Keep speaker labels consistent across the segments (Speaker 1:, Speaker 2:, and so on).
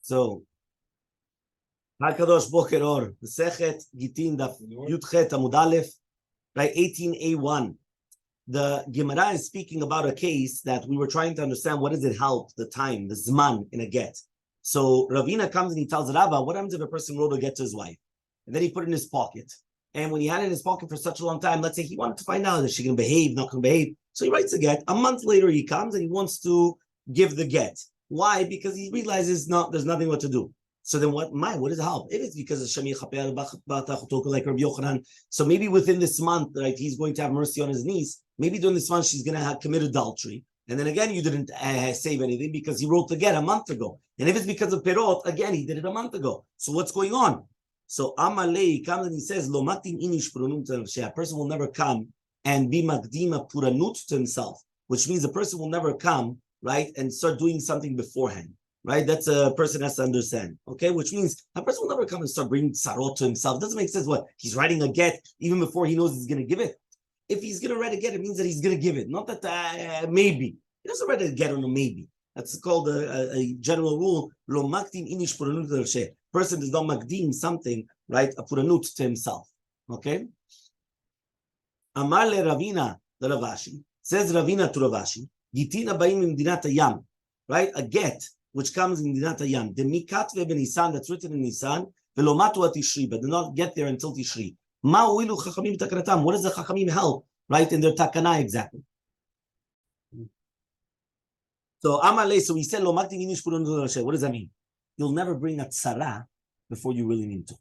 Speaker 1: So, Hakadosh Boker Or, Masechet Gittin Daf Yudchet Amud Aleph, right? 18a1. The Gemara is speaking about a case that we were trying to understand. What does it help? The time, the zman in a get. So Ravina comes and he tells Rabba, what happens if a person wrote a get to his wife? And then he put it in his pocket. And when he had it in his pocket for such a long time, let's say he wanted to find out if she can behave, not going to behave. So he writes a get. A month later, he comes and he wants to give the get. Why? Because he realizes there's nothing what to do. So then what does it help? If it's because of Shami Chaper, like Rabbi Yochanan, so maybe within this month, right, he's going to have mercy on his niece. Maybe during this month, she's going to have committed adultery. And then again, you didn't save anything because he wrote the get a month ago. And if it's because of Perot, again, he did it a month ago. So what's going on? So Elmaleh comes and he says, Lo matin inish puranut, a person will never come and be magdima puranut to himself, which means a person will never come, right, and start doing something beforehand. Right, that's a person has to understand. Okay, which means a person will never come and start bringing sarot to himself. It doesn't make sense. What, he's writing a get even before he knows he's going to give it. If he's going to write a get, it means that he's going to give it. Not that maybe he doesn't write a get on a maybe. That's called a general rule. Lo makdim inish puranut l'rshe. Person does not makdim something, right, a puranut to himself. Okay. Amar le Ravina the Ravashi says Ravina to Ravashi. Gitina ba'im imdinat hayam. Right, a get which comes in Dinat Hayam, the Mikatve ben Nisan, that's written in Nisan, Velomatu at Tishri, but do not get there until Tishri. Ma uilu chachamim takanatam. What does the chachamim help, right, in their takana exactly? So Elmaleh, so he said, Lo makti inish purun l'rashe. What does that mean? You'll never bring a tzara before you really need to.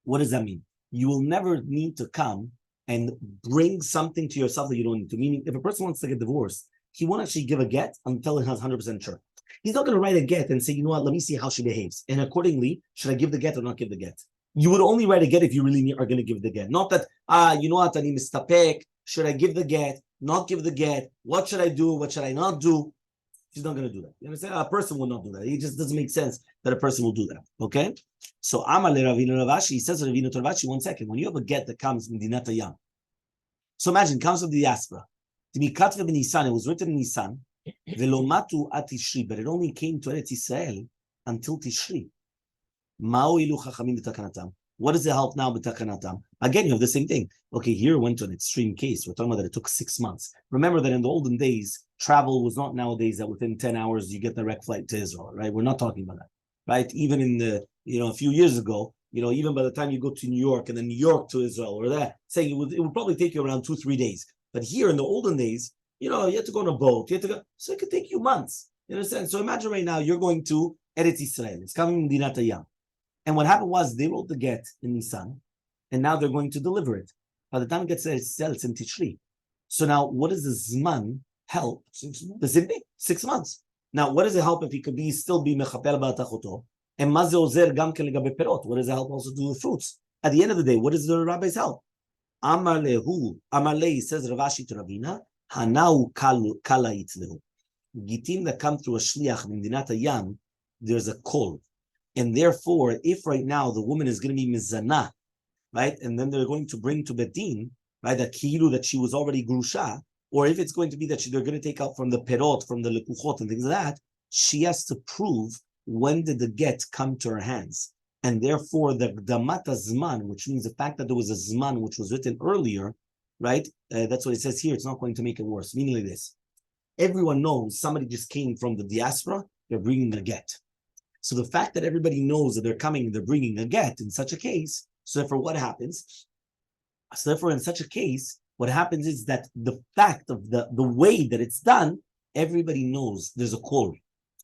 Speaker 1: What does that mean? You will never need to come and bring something to yourself that you don't need to. Meaning, if a person wants to get divorced, he won't actually give a get until he has 100% sure. He's not going to write a get and say, you know what, let me see how she behaves. And accordingly, should I give the get or not give the get? You would only write a get if you really are going to give the get. Not that, you know what, ani mistapek, should I give the get, not give the get? What should I do? What should I not do? She's not going to do that. You understand? A person will not do that. It just doesn't make sense that a person will do that. Okay? So, Elmaleh Ravina Ravashi, he says to Ravina to Ravashi, 1 second, when you have a get that comes from Dinat Hayam, so imagine, comes from the diaspora. Timikatve ben Nisan, it was written in Nisan, Velomatu at Tishri, but it only came to Eretz Israel until Tishri. Ma'oilu chachamim b'takanatam. What does it help now b'takanatam? Again, you have the same thing. Okay, here went to an extreme case. We're talking about that it took 6 months. Remember that in the olden days, travel was not nowadays that within 10 hours you get the direct flight to Israel, right? We're not talking about that, right? Even in the, a few years ago, even by the time you go to New York and then New York to Israel or that, saying it would probably take you around 2-3 days. But here in the olden days, you had to go on a boat. You had to go, so it could take you months. You understand? So imagine right now you're going to Eretz Israel. It's coming in Dinat Hayam. And what happened was they wrote the get in Nisan, and now they're going to deliver it. By the time it gets to Eretz Israel, it's in Tishri. So now, what does the Zman help? The same thing, 6 months. Now, what does it help if he could still be mechaper ba'atachoto? And ma ze ozer gam ken legabe perot? What does it help also do with fruits? At the end of the day, what does the rabbis help? Elmaleh says Ravashi to Ravina. Hanau kala itzlehu. Gittin that come through a shliach in Dinat Hayam, there's a call. And therefore, if right now the woman is going to be mizana, right, and then they're going to bring to Bedin, right, that kilu that she was already grusha, or if it's going to be that they're going to take out from the perot, from the lekuchot and things like that, she has to prove when did the get come to her hands. And therefore, the damata zman, which means the fact that there was a zman which was written earlier, right? That's what it says here. It's not going to make it worse. Meaning like this. Everyone knows somebody just came from the diaspora. They're bringing a get. So the fact that everybody knows that they're coming and they're bringing a get in such a case, so therefore what happens? So therefore in such a case, what happens is that the fact of the way that it's done, everybody knows there's a call.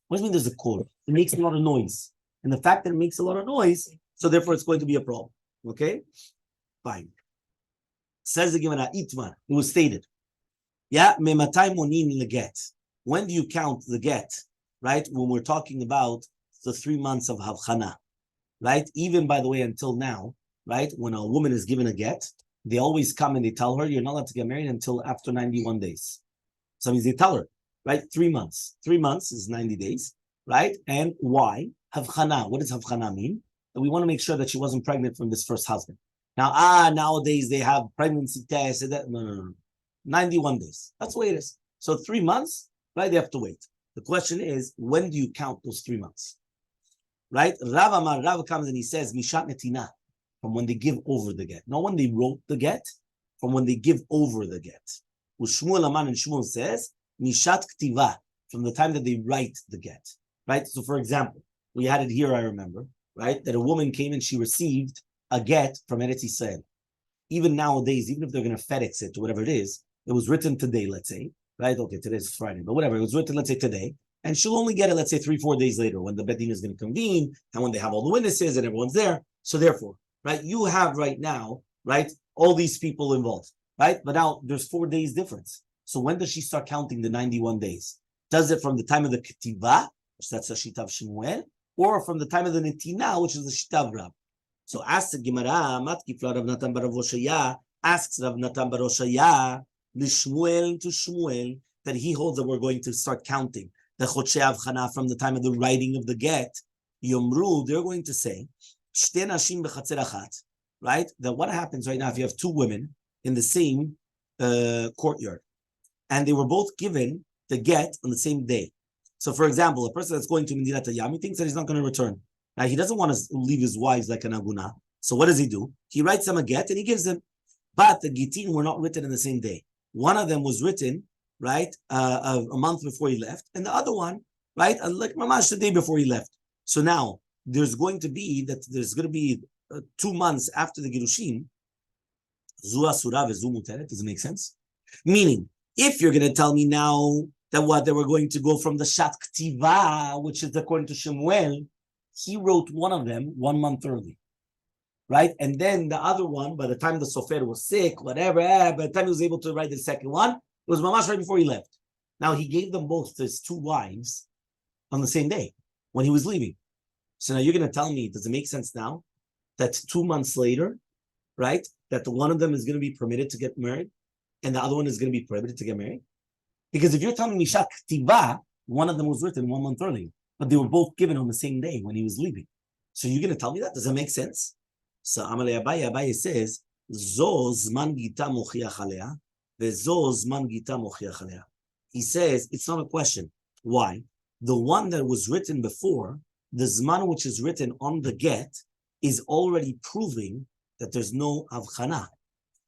Speaker 1: What does it mean there's a call? It makes a lot of noise. And the fact that it makes a lot of noise, so therefore it's going to be a problem. Okay? Fine. Says the Gemara, Itmar, it was stated. Yeah, mematay monin leget. When do you count the get? Right? When we're talking about the 3 months of havchana. Right? Even by the way, until now, right? When a woman is given a get, they always come and they tell her you're not allowed to get married until after 91 days. So that means they tell her, right? 3 months. 3 months is 90 days, right? And why? Havchana. What does havchana mean? That we want to make sure that she wasn't pregnant from this first husband. Now, nowadays they have pregnancy tests. No. 91 days. That's the way it is. So 3 months, right? They have to wait. The question is, when do you count those 3 months? right? Rav comes and he says, Mishat Netina, from when they give over the get. Not when they wrote the get, from when they give over the get. Shmuel Aman and Shmuel says, Mishat Ktiva, from the time that they write the get, right? So for example, we had it here, I remember, right? That a woman came and she received a get from Eretz Yisrael. Even nowadays, even if they're going to FedEx it or whatever it was written today, let's say, right? Okay, today's Friday, but whatever, it was written, let's say today, and she'll only get it, let's say 3-4 days later when the Bet Din is going to convene and when they have all the witnesses and everyone's there. So therefore, right, you have right now, right, all these people involved, right? But now there's 4 days difference. So when does she start counting the 91 days? Does it from the time of the Ketiva, which that's the Shita of Shmuel, or from the time of the Netina, which is the Shita of Rab? So asks the Gemara, Matkifla Rav Natan bar Oshaya, asks Rav Natan bar Oshaya, Shmuel to Shmuel, that he holds that we're going to start counting the Chodshei Avchana from the time of the writing of the get. Yomru, they're going to say, Shte nashim b'chatzer achat, right? That what happens right now if you have 2 women in the same courtyard, and they were both given the get on the same day. So, for example, a person that's going to Medinat Hayam, he thinks that he's not going to return. Now, he doesn't want to leave his wives like an aguna. So, what does he do? He writes them a get and he gives them. But the Gittin were not written in the same day. One of them was written, right, a month before he left, and the other one, right, like mamash the day before he left. So now there's going to be 2 months after the Girushim. Zu asura vezu muteret. Does it make sense? Meaning, if you're going to tell me now that what they were going to go from the Shat Ktiva, which is according to Shemuel, he wrote one of them 1 month early, right? And then the other one, by the time the Sofer was sick, whatever, by the time he was able to write the second one, it was mamash right before he left. Now he gave them both to his 2 wives on the same day when he was leaving. So now you're going to tell me, does it make sense now that 2 months later, right, that the one of them is going to be permitted to get married and the other one is going to be prohibited to get married? Because if you're telling me Shak Tiba, one of them was written 1 month early, but they were both given on the same day when he was leaving. So you're going to tell me that? Does that make sense? So Amaleh Abaye says, Zo zman gita mochiach alea, vezo zman gita mochiach alea. He says, it's not a question. Why? The one that was written before, the zman which is written on the get, is already proving that there's no avchana.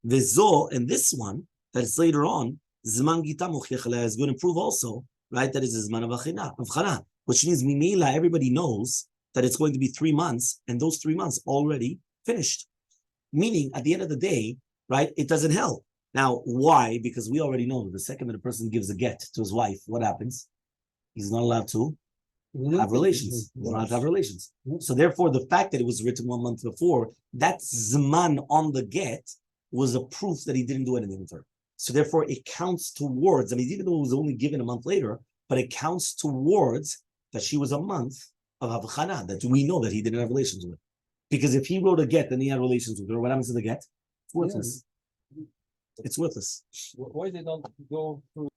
Speaker 1: Vezo, and this one, that is later on, zman gita mochiach alea, is going to prove also, right, that is zman avchana, which means mimila, everybody knows that it's going to be 3 months, and those 3 months already finished. Meaning, at the end of the day, right, it doesn't help. Now, why? Because we already know that the second that a person gives a get to his wife, what happens? He's not allowed to have relations. He's not allowed to have relations. So therefore, the fact that it was written 1 month before, that zman on the get was a proof that he didn't do anything with her. So therefore, it counts towards, I mean, even though it was only given a month later, but it counts towards that she was a month of avchana, that we know that he didn't have relations with. Because if he wrote a get and he had relations with her, what happens to the get? It's worthless. Yeah. It's worthless.
Speaker 2: Why they don't go through?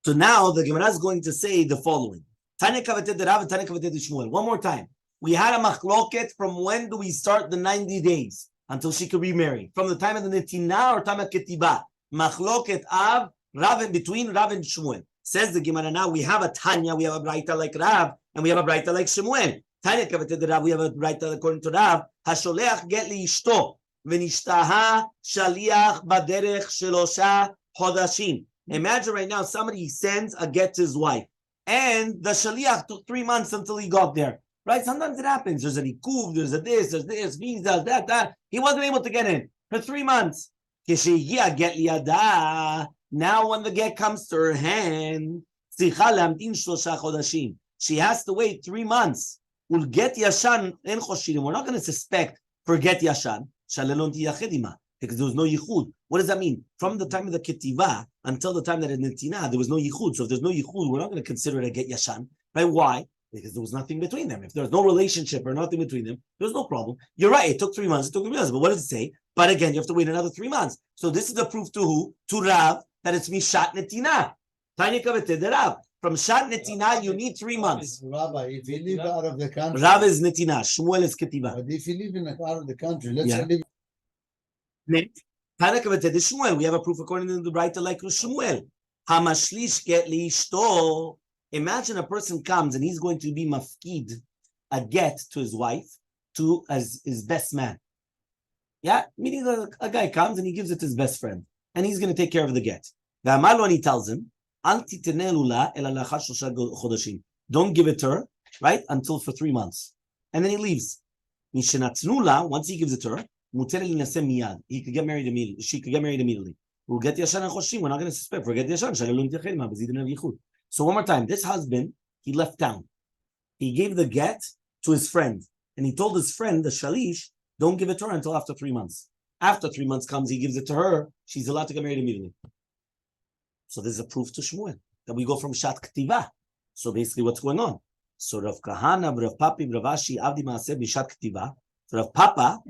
Speaker 1: So now the Gemara is going to say the following. One more time. We had a machloket from when do we start the 90 days until she could remarry? From the time of the netina or time of ketiba? Machloket of Rav, between Rav and Shmuel. Says the Gemara, now we have a Tanya, we have a Braita like Rav, and we have a Braita like Shmuel. Tanya kaveted Rav, we have a Braita according to Rav. Hasholeach get li ishto, v'nishtaha shaliach baderech shelosha chodashim. Imagine right now somebody sends a get to his wife, and the shaliach took 3 months until he got there. Right? Sometimes it happens. There's an ikuv, there's this, visa, that. He wasn't able to get in for 3 months. Kishehiya get liyada. Now when the get comes to her hand, she has to wait 3 months. We'll get yashan en choshirim. We're not going to suspect for get yashan. Because there was no yichud. What does that mean? From the time of the ketiva until the time that in netina, there was no yichud. So if there's no yichud, we're not going to consider it a get yashan. Right? Why? Because there was nothing between them. If there's no relationship or nothing between them, there's no problem. You're right. It took 3 months. It took 3 months. But what does it say? But again, you have to wait another 3 months. So this is the proof to who? To Rav, that it's mishat netina. Tanya kaveted Rav. From shat netina, you need 3 months.
Speaker 3: Rabbi, if you live out of the country,
Speaker 1: Rav is netina. Shmuel is ketiva.
Speaker 3: But if you live out of the country, let's say
Speaker 1: live. Tanya kaveted Shmuel. We have a proof according to the Braita like Shmuel. Hamashlish get li ishto. Imagine a person comes and he's going to be mafkid, a get to his wife, to as his best man. Yeah, meaning a guy comes and he gives it to his best friend, and he's going to take care of the get. And he tells him, don't give it to her, right, until for 3 months. And then he leaves. Once he gives it to her, he could get married immediately. She could get married immediately. We're not going to suspect. So one more time, this husband, he left town. He gave the get to his friend, and he told his friend, the shalish, don't give it to her until after 3 months. After 3 months comes, he gives it to her. She's allowed to get married immediately. So there's a proof to Shmuel that we go from Shat Ktiva. So basically, what's going on? So Rav Kahana, Rav Papi, Rav Ashi, Avdi Maaseh, Bishat Ktiva. Rav Papa,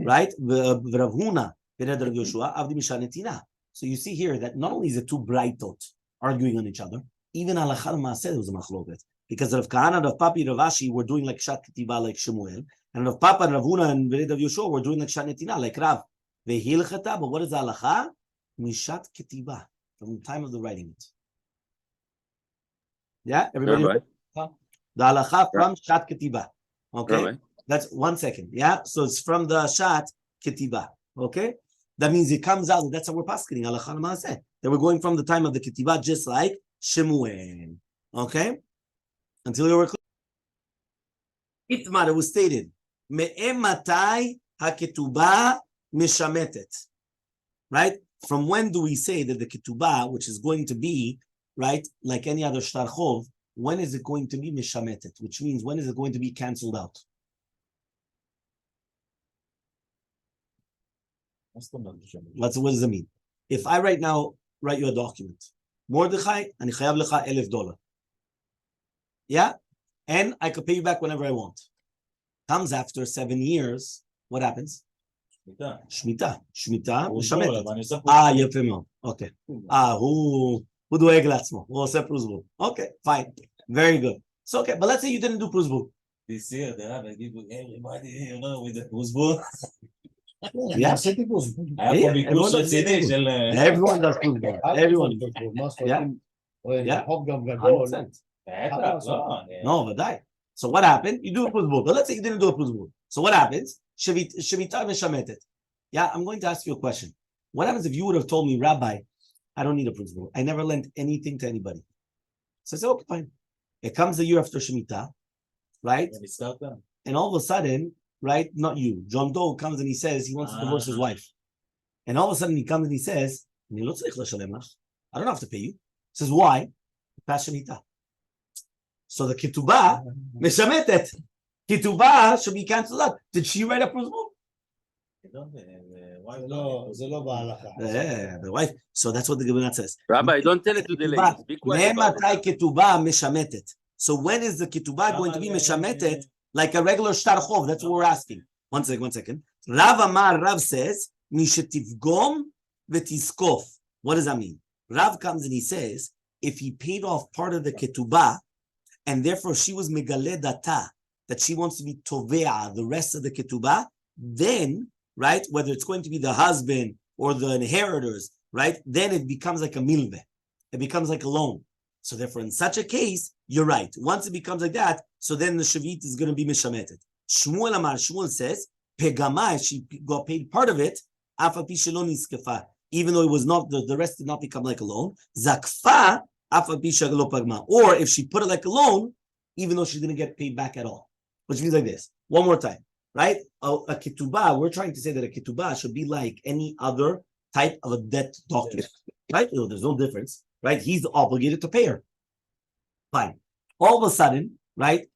Speaker 1: right? Rav Huna, Rav Yoshua, Avdi Mishat Netina. So you see here that not only is it two brightot arguing on each other, even Halachal Maaseh was a machloket. Because Rav Kahana, Rav Papi, Rav Ashi were doing like Shat Ktiva, like Shmuel. And Rav Papa and Rav Huna and Rav Yoshua were doing like Shat Netina, like Rav. Vehilchata, but what is the halacha? Mishat Ktiva, from the time of the writing it. Yeah, everybody?
Speaker 4: Right.
Speaker 1: The halacha from Shat Ketiba. Okay?
Speaker 4: Right.
Speaker 1: That's 1 second. Yeah? So it's from the Shat Ketiba. Okay? That means it comes out, that's how we're paskening, halacha l'maaseh. That we're going from the time of the Ketiba, just like Shemuel. Okay? Until you were clear. Itmar, it was stated, Me'em matai ha-ketubah mishametet. Right? From when do we say that the ketubah, which is going to be, right, like any other shtar chov, when is it going to be mishametet? Which means, when is it going to be cancelled out? What does it mean? If I right now write you a document, Mordechai, ani chayav lecha $1,000. Yeah? And I could pay you back whenever I want. Comes after 7 years, what happens? Shmita. משמטת. יפה מאוד. אוקיי. הוא דואג לעצמו. הוא עושה פרוזבול. אוקיי, fine. Very good. So, okay, but let's say you didn't do pruzbul.
Speaker 2: This year, the Rabbi give everybody, with the pruzbul.
Speaker 1: Yeah.
Speaker 2: Everyone
Speaker 1: does pruzbul. Everyone. Yeah. 100%. No, ודאי. So what happened? You do a pruzbul. But let's say you didn't do a pruzbul. So what happens? Shevita mishametet. Yeah, I'm going to ask you a question. What happens if you would have told me, Rabbi, I don't need a principal. I never lent anything to anybody. So I said, okay, fine. It comes the year after Shemitah, right? And all of a sudden, right, not you, John Doe comes and he says he wants to divorce his wife. And all of a sudden he comes and he says, I don't have to pay you. He says, why? Past Shemitah. So the ketubah, mishametet. Ketubah should be cancelled out. Did she write a principal? The wife. So that's what the Gemara says.
Speaker 4: Rabbi, don't tell it to the ladies. Be quiet about it.
Speaker 1: So when is the ketubah going to be mishametet like a regular shtar chov? That's what we're asking. One second. Rav says, Mishetivgom v'tiskof. What does that mean? Rav comes and he says, if he paid off part of the ketubah, and therefore she was megale data, that she wants to be tovea, the rest of the ketubah, then, right, whether it's going to be the husband or the inheritors, right, then it becomes like a milveh. It becomes like a loan. So therefore, in such a case, you're right. Once it becomes like that, so then the shavit is going to be mishametet. Shmuel says, pegama, she got paid part of it, afa pi shelo niskefa, even though it was not, the rest did not become like a loan. Zakfa, afa pi shelo pagma. Or if she put it like a loan, even though she didn't get paid back at all. Which means like this. One more time, right? A ketubah, we're trying to say that a ketubah should be like any other type of a debt document, right? There's no difference, right? He's obligated to pay her. Fine. All of a sudden, right?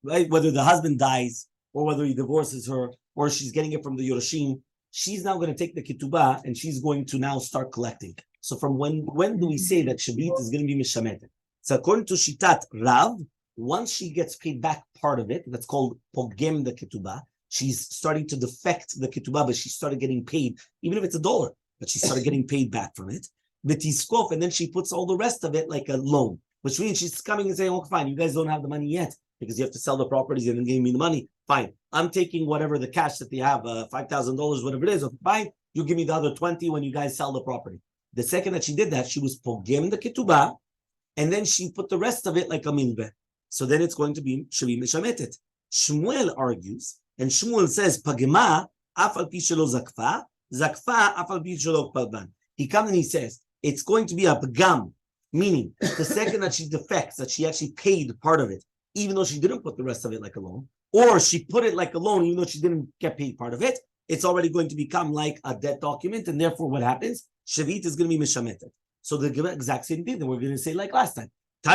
Speaker 1: Whether the husband dies or whether he divorces her or she's getting it from the Yerushim, she's now going to take the ketubah and she's going to now start collecting. So from when do we say that Shabbat is going to be mishametet? So according to Shitat Rav, once she gets paid back part of it, that's called pogem the ketubah. She's starting to defect the ketubah, but she started getting paid, even if it's $1, but she started getting paid back from it. B'tiskof, and then she puts all the rest of it like a loan, which means she's coming and saying, "Okay, fine, you guys don't have the money yet because you have to sell the properties and then give me the money. Fine, I'm taking whatever the cash that they have, $5,000, whatever it is. Okay, fine, you give me the other 20 when you guys sell the property." The second that she did that, she was pogem the ketubah. and then she put the rest of it like a milveh. So then it's going to be should be mishametet. Shmuel argues, and Shmuel says, Pagma afal pi shelo zakfa, zakfa afal pi shelo palban. He comes and he says, it's going to be a pagam, meaning the second that she defects, that she actually paid part of it, even though she didn't put the rest of it like a loan, or she put it like a loan, even though she didn't get paid part of it, it's already going to become like a debt document, and therefore what happens? Shavit is going to be mishametet. So the exact same thing that we're going to say like last time. We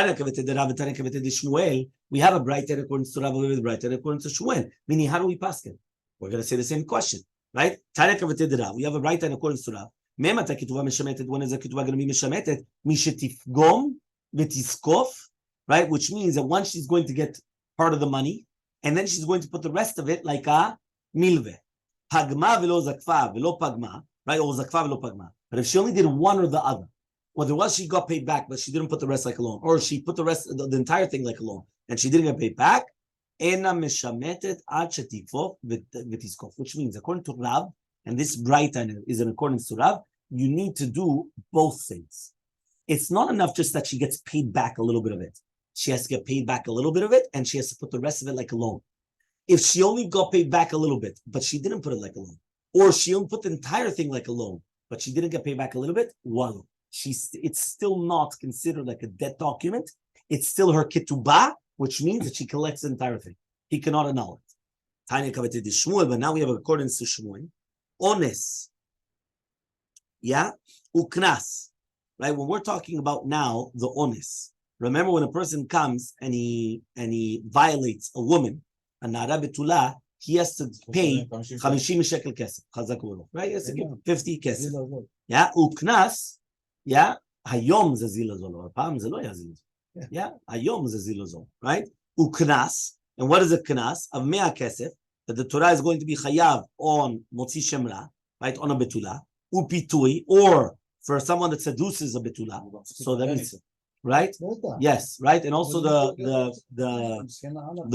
Speaker 1: have a bright in accordance to Rabbi with bright in accordance to Shmuel. Meaning, how do we pass it? We're going to say the same question, right? We have a bright in accordance to Rabbi. When is the ketubah going to be mishametet? Mishetifgom v'tiskof, right? Which means that once she's going to get part of the money, and then she's going to put the rest of it like a milveh. Pagma v'lo zakfa v'lo pagma, right? Or zakfa v'lo pagma. But if she only did one or the other, whether it was she got paid back, but she didn't put the rest like a loan, or she put the rest, the entire thing like a loan, and she didn't get paid back, which means, according to Rav, and this brighton is in accordance to Rav, you need to do both things. It's not enough just that she gets paid back a little bit of it. She has to get paid back a little bit of it, and she has to put the rest of it like a loan. If she only got paid back a little bit, but she didn't put it like a loan, or she only put the entire thing like a loan, but she didn't get paid back a little bit, one. It's still not considered like a debt document. It's still her ketubah, which means that she collects the entire thing. He cannot annul it. But now we have accordance to Shmuel. Ones. Yeah? Uknas. Right? When we're talking about now the ones. Remember when a person comes and he violates a woman, a nara betula, he has to pay 50 shekel kesef. Right? He has to give 50 kesef. Yeah? Uknas. Yeah, hayom ze zilazol, or pam ze lo yazil. Yeah, hayom ze zilazol, right? Uknas, and what is a knas? Of mea kesef, that the Torah is going to be chayav on motzi shemra, right, on a betula, upitui, or for someone that seduces a betula. So that means, right? Yes, right, and also the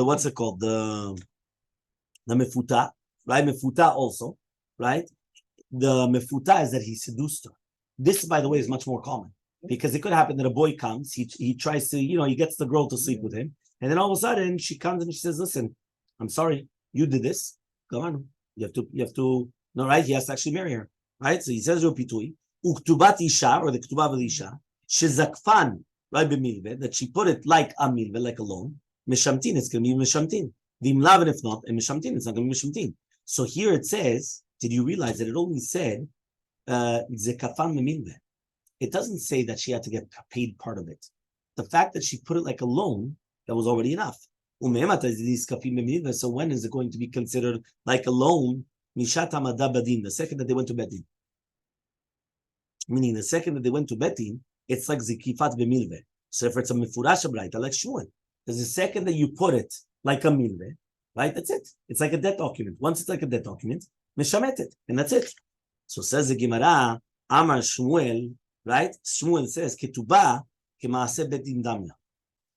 Speaker 1: what's it called? The mefuta, right? Mefuta also, right? The mefuta is that he seduced her. This, by the way, is much more common because it could happen that a boy comes, he tries to, he gets the girl to sleep with him, and then all of a sudden she comes and she says, "Listen, I'm sorry, you did this. Come on, you have to, no, right? He has to actually marry her, right? So he says, "Pitui uktubat isha," or the ketubah of isha, shezakfan, right? B'milveh, that she put it like a milveh, like a loan. Mishamtin, it's going to be mishamtin. V'imlav, and if not, and mishamtin, it's not going to be mishamtin. So here it says, did you realize that it only said? It doesn't say that she had to get paid part of it. The fact that she put it like a loan, that was already enough. So when is it going to be considered like a loan? The second that they went to Betin. Meaning the second that they went to Betin, it's like zikifat b'milveh. So if it's a mefurash braita, like Shmuel, because the second that you put it like a milveh, right, that's it. It's like a debt document. Once it's like a debt document, mishamet it, and that's it. So says the Gemara, Amar Shmuel, right? Shmuel says, Ketubah, k'maaseh betin damya.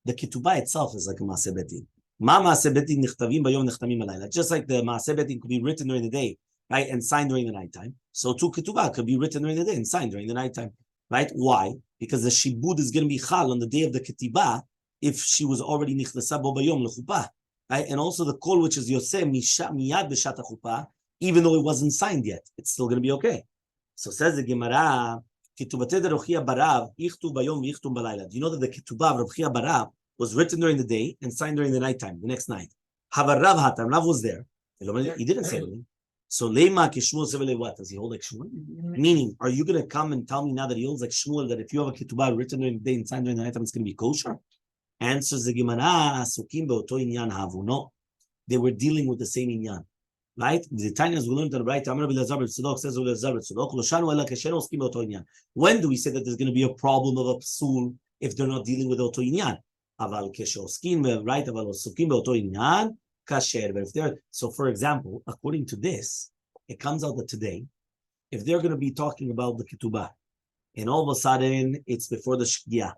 Speaker 1: The ketubah itself is like a maaseh betin. Ma maaseh betin nichtavim bayom nichtamim alayla. Just like the maaseh betin could be written during the day, right, and signed during the nighttime. So too ketubah could be written during the day and signed during the nighttime, right? Why? Because the shibud is going to be chal on the day of the ketubah if she was already nichnasa bo bayom lechupah, right? And also the call which is yoseh miyad b'shat hachupah, even though it wasn't signed yet, it's still going to be okay. So says the Gemara, do you know that the ketubah of Rav Chia Barav was written during the day and signed during the nighttime, the next night? Rav was there. He didn't say anything. So Lema Kishmuel Sevele, what? Does he hold like Shmuel? Meaning, are you going to come and tell me now that he holds like Shmuel, that if you have a ketubah written during the day and signed during the nighttime, it's going to be kosher? Answers the Gemara, no. They were dealing with the same inyan. Right? The Tanyas we learned on the right. When do we say that there's going to be a problem of a psul if they're not dealing with oto inyan? But if they're, so for example, according to this, it comes out that today, if they're going to be talking about the ketubah, and all of a sudden it's before the shkia,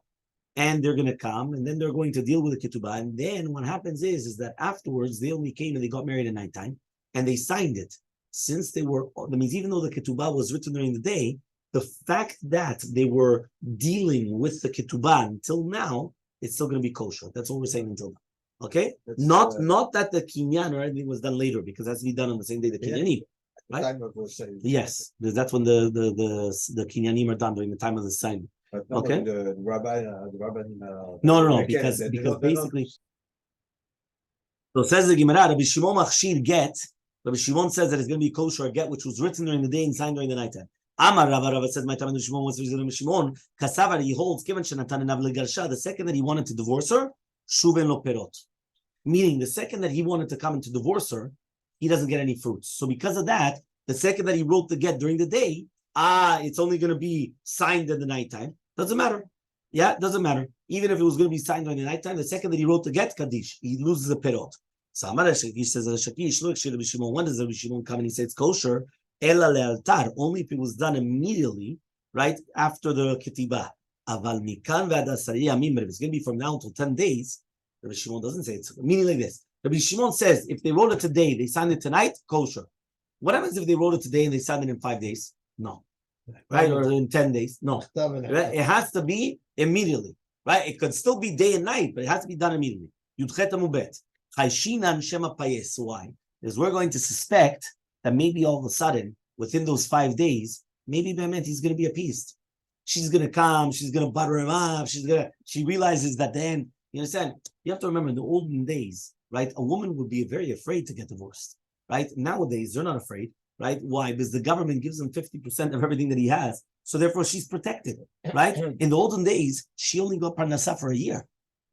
Speaker 1: and they're going to come, and then they're going to deal with the ketubah, and then what happens is that afterwards they only came and they got married at nighttime, and they signed it. Since they were, that means even though the ketubah was written during the day, the fact that they were dealing with the ketubah until now, it's still going to be kosher. That's what we're saying until now. Okay? Not that the kinyan or anything was done later, because that's to be done on the same day, the kinyanim. Right? Yes, that's when the kinyanim are done during the time of the sign. Okay?
Speaker 2: The rabbi,
Speaker 1: No, because basically, so says the Gemara, Rabbi Shimon machshir get. Rabbi Shimon says that it's going to be kosher get, which was written during the day and signed during the night time. Amar Rava says, my time Rabbi Shimon was Rabbi Shimon. Kasavar, he holds given shenatan enav legarsha. The second that he wanted to divorce her, shuven lo perot. Meaning, the second that he wanted to come and to divorce her, he doesn't get any fruits. So because of that, the second that he wrote the get during the day, it's only going to be signed in the nighttime. Doesn't matter. Yeah, it doesn't matter. Even if it was going to be signed during the nighttime, the second that he wrote the get, kaddish, he loses the perot. So Amar Shakish says, Shakish, look, Rabbi Shimon, when does Rabbi Shimon come and he says it's kosher? Ela lealtar, only if it was done immediately, right after the ketibah. Aval mikan v'adasari yamim, if it's going to be from now until 10 days, Rabbi Shimon doesn't say it's meaning like this. Rabbi Shimon says if they wrote it today, they signed it tonight, kosher. What happens if they wrote it today and they signed it in 5 days? No. Right? Or in 10 days? No. Right? It has to be immediately. Right? It could still be day and night, but it has to be done immediately. Yudchet amubet. Why? Because we're going to suspect that maybe all of a sudden, within those 5 days, maybe Be'emet he's going to be appeased. She's going to come, she's going to butter him up, she realizes that then, you understand? You have to remember in the olden days, right? A woman would be very afraid to get divorced, right? Nowadays, they're not afraid, right? Why? Because the government gives them 50% of everything that he has. So therefore, she's protected, right? In the olden days, she only got parnasah for a year,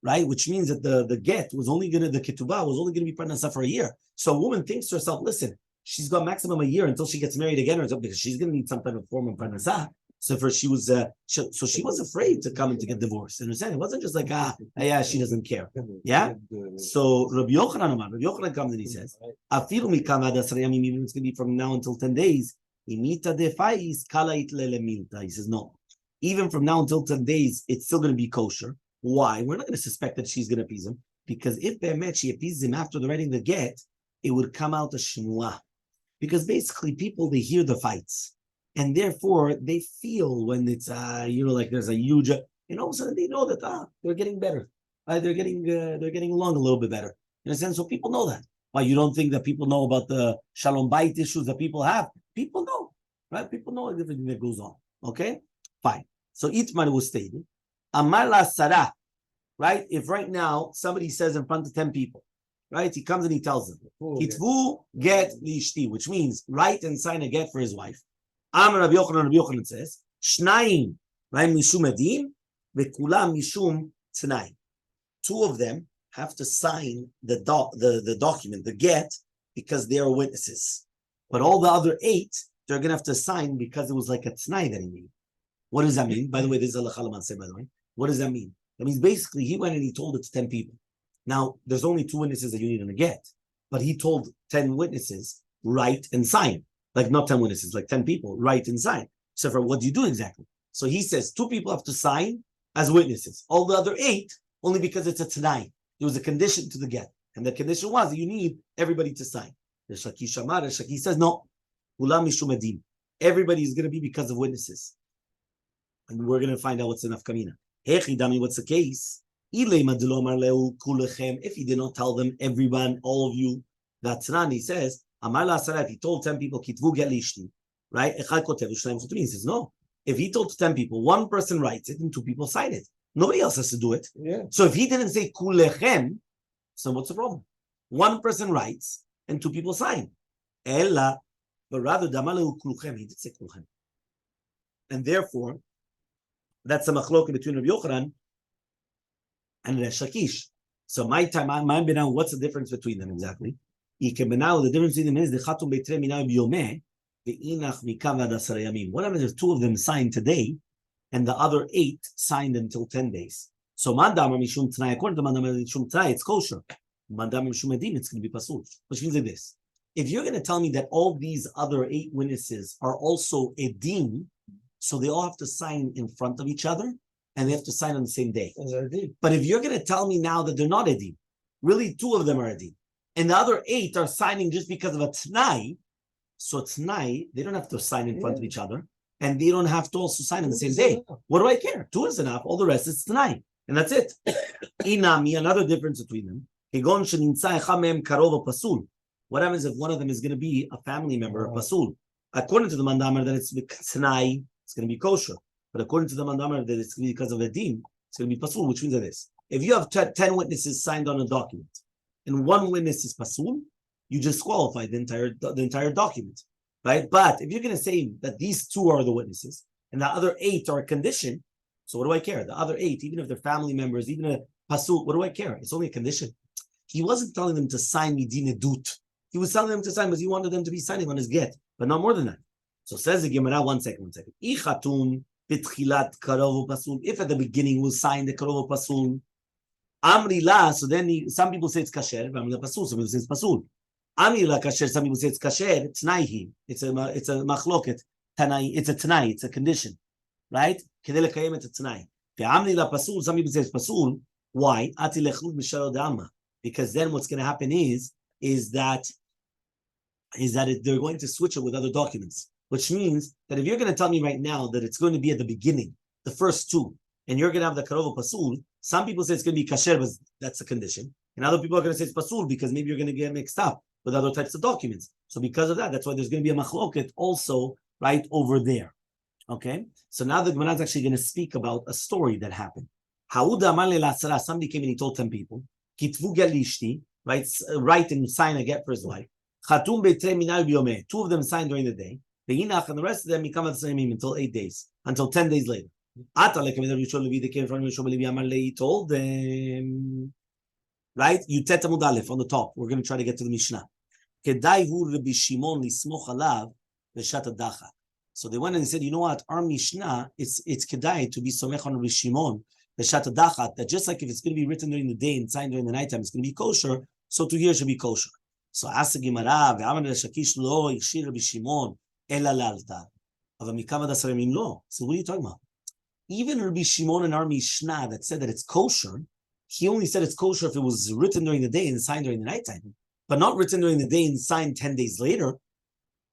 Speaker 1: right? Which means that the get was only going to, the ketubah was only going to be parnasah for a year. So a woman thinks to herself, listen, she's got maximum a year until she gets married again or something, because she's going to need some type of form of parnasah. So for she was afraid to come and to get divorced. Understand? It wasn't just like yeah, she doesn't care. Yeah. So Rabbi Yochanan comes and he says, "Afilu mikam ad asar yamim, even it's going to be from now until 10 days. Imita defais kalait lelemilta." He says no. Even from now until 10 days, it's still going to be kosher. Why? We're not going to suspect that she's going to appease him, because if Be'emet she appeases him after the writing the get, it would come out as shmuah. Because basically people, they hear the fights. And therefore, they feel when it's, like there's a huge, and all of a sudden they know that they're getting better. They're getting along a little bit better. In a sense, so people know that. Why you don't think that people know about the Shalom Bait issues that people have? People know, right? People know everything that goes on. Okay, fine. So Itmar was stated, Amar la Sarah, right? If right now somebody says in front of 10 people, right? He comes and he tells them, Kitvu get lishti, which means write and sign a get for his wife. Amar Rabbi Yochanan says, Shnayim, right? Mishum edim, vekulam mishum tnai. 2 of them have to sign the document, the get, because they are witnesses. But all the other 8, they're going to have to sign because it was like a tnai that he made. What does that mean? By the way, this is a lachalaman say, by the way. What does that mean? That means basically he went and he told it to 10 people. Now, there's only 2 witnesses that you need in a get, but he told 10 witnesses, write and sign. Like not 10 witnesses, like 10 people, write and sign. So for what do you do exactly? So he says 2 people have to sign as witnesses. All the other 8, only because it's a tonight. It was a condition to the get. And the condition was that you need everybody to sign. The Shaki says, no. Everybody is going to be because of witnesses. And we're going to find out what's enough kamina. What's the case? If he did not tell them, everyone, all of you, that's Ran, he says, Amar la Sarah, if he told 10 people, Kitvu get lishti, right? He says, no. If he told 10 people, 1 person writes it and 2 people sign it. Nobody else has to do it.
Speaker 3: Yeah.
Speaker 1: So if he didn't say kulechem, so what's the problem? 1 person writes and 2 people sign. Ella, but rather, Damalahu kulchem, he did say kulchem. And therefore, that's a machlok between Rabbi Yochanan and Shakish. So my benau, what's the difference between them exactly? The difference between them is the chatum beitre minau biyomeh, the inach mikam ad asar yamim. What happens if 2 of them signed today, and the other 8 signed until 10 days? So mandam mishum t'nai, according to mandam mishum t'nai, it's kosher. Mandam mishum edim, it's going to be pasul. Which means like this: if you're going to tell me that all these other 8 witnesses are also edim, so they all have to sign in front of each other, and they have to sign on the same day. But if you're going to tell me now that they're not edim, really 2 of them are edim, and the other 8 are signing just because of a t'nai, so t'nai, they don't have to sign in front of each other. and they don't have to also sign on the same day. What do I care? 2 is enough. All the rest is tonight, and that's it. Inami, another difference between them. What happens if one of them is going to be a family member of pasul? According to the mandamar, that it's tonight, it's going to be kosher. But according to the mandamar, that it's going to be because of a din, it's going to be pasul, which means that this. If you have 10 witnesses signed on a document, and one witness is pasul, you disqualify the entire document, right? But if you're going to say that these 2 are the witnesses and the other 8 are a condition, so what do I care? The other 8, even if they're family members, even a pasul, what do I care? It's only a condition. He wasn't telling them to sign midin edut. He was telling them to sign because he wanted them to be signing on his get, but not more than that. So says the Gemara, one second. Ichatum bitchilat karov pasul. If at the beginning we'll sign the karov pasul, amri la. So then some people say it's kasher. Amri la pasul. Some people say it's pasul. Amri la kasher. Some people say it's kasher. Tnaihi. It's a machloket. Tanai. It's a tanai. It's a condition, right? Kedei lekayem it's a tanai. The amri la pasul. Some people say it's pasul. Why? Ati lechlud mishalo de'alma. Because then what's going to happen is that they're going to switch it with other documents, which means that if you're going to tell me right now that it's going to be at the beginning, the first 2, and you're going to have the karov pasul, some people say it's going to be kasher, but that's a condition, and other people are going to say it's pasul because maybe you're going to get mixed up with other types of documents. So because of that, that's why there's going to be a machloket also right over there. Okay, so now the Gemara is actually going to speak about a story that happened. Somebody came and he told 10 people. Right, write and sign a get for his wife. 2 of them signed during the day. And the rest of them become at the same until 8 days, until 10 days later. He told them, right? You tetamud aleph on the top. We're going to try to get to the Mishnah. So they went and said, you know what? Our Mishnah, it's kedai to be somech on Rabbi Shimon. That just like if it's going to be written during the day and signed during the nighttime, it's going to be kosher, so to here should be kosher. So ask the Gemara, Shakish lo Yishir Rabbi Shimon ela lalta. So what are you talking about? Even Rabbi Shimon in our Mishnah that said that it's kosher, he only said it's kosher if it was written during the day and signed during the nighttime, but not written during the day and signed 10 days later.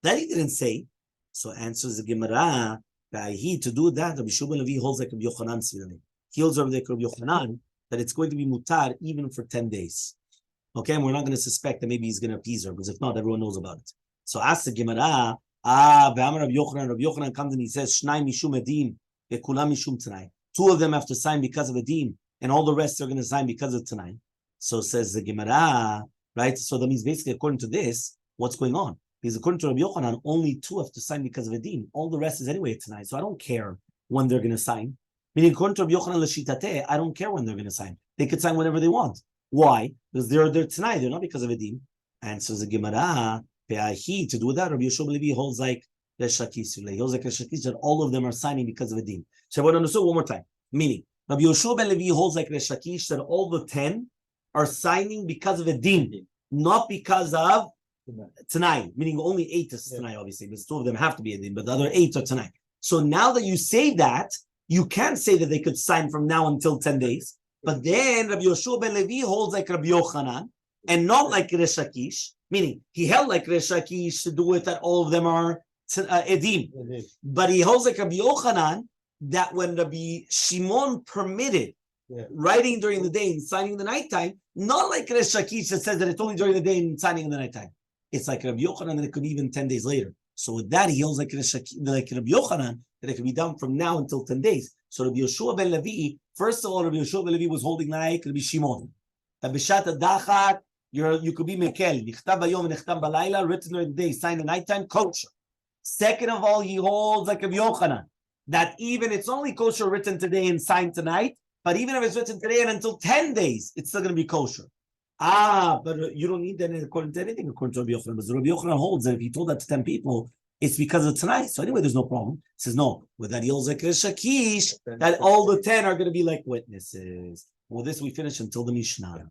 Speaker 1: That he didn't say. So answers the Gemara, to do that, Rabbi Shimon Levi holds like Rabbi Yochanan Svirali. He holds over the Rabbi Yochanan that it's going to be mutar even for 10 days. Okay, and we're not going to suspect that maybe he's going to appease her, because if not, everyone knows about it. So ask the Gemara, Rabbi Yochanan comes and he says, Shnai mishum edim, vekulam mishum tanai. 2 of them have to sign because of edim, and all the rest are going to sign because of tonight. So says the Gemara, right? So that means basically, according to this, what's going on? Because according to Rabbi Yochanan, only 2 have to sign because of edim. All the rest is anyway tonight. So I don't care when they're going to sign. Meaning, according to Rabbi Yochanan l'shitateh, I don't care when they're going to sign. They could sign whenever they want. Why? Because they're tonight. They're not because of edim. And so the Gemara, to do that, Rabbi Yoshua Levi holds like Resh Lakish. He holds like Resh Lakish that all of them are signing because of edim. So I want to understand one more time. Meaning, Rabbi Yoshua ben Levi holds like Resh Lakish that all the 10 are signing because of edim, not because of tonight. Meaning only 8 is tonight, obviously, because 2 of them have to be edim, but the other 8 are tonight. So now that you say that, you can't say that they could sign from now until 10 days. But then Rabbi Yoshua ben Levi holds like Rabbi Yochanan and not like Resh Lakish, meaning he held like Resh Lakish to do it that all of them are edim. But he holds like Rabbi Yochanan that when Rabbi Shimon permitted writing during the day and signing in the nighttime, not like Resh Lakish that says that it's only during the day and signing in the nighttime. It's like Rabbi Yochanan that it could be even 10 days later. So with that, he holds like Rabbi Yochanan that it can be done from now until 10 days. So Rabbi Yoshua ben Levi, first of all, Rabbi Yoshua ben Levi was holding like Rabbi Shimon. That b'shat adachat, you could be mekel. Nichtab bayom nichtab balayla, written during the day, signed at nighttime, kosher. Second of all, he holds like Rabbi Yochanan that even it's only kosher written today and signed tonight, but even if it's written today and until 10 days, it's still going to be kosher. But you don't need that according to anything according to Rabbi Yochanan. But Rabbi Yochanan holds that if he told that to 10 people, it's because of tonight. So anyway, there's no problem. He says, no, with that he holds like Resh Lakish, that all the 10 are going to be like witnesses. Well, this we finish until the Mishnah.